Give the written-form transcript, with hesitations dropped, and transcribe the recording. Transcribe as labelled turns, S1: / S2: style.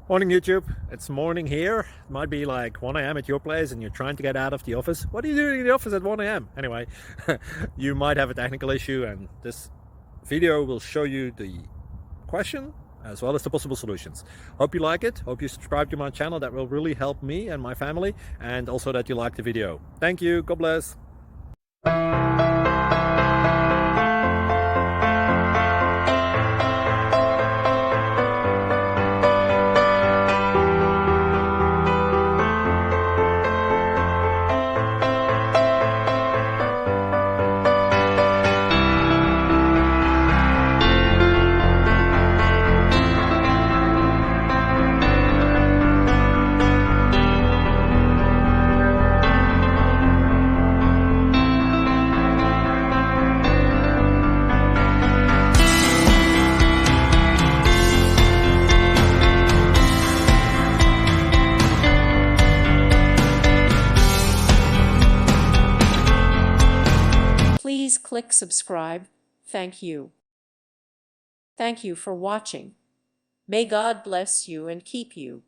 S1: Morning YouTube, it's morning here. It might be like 1 a.m. at your place and you're trying to get out of the office. What are you doing in the office at 1 a.m.? Anyway, you might have a technical issue and this video will show you the question as well as the possible solutions. Hope you like it, hope you subscribe to my channel. That will really help me and my family, and also that you like the video. Thank you, God bless.
S2: Please click subscribe. Thank you. Thank you for watching. May God bless you and keep you.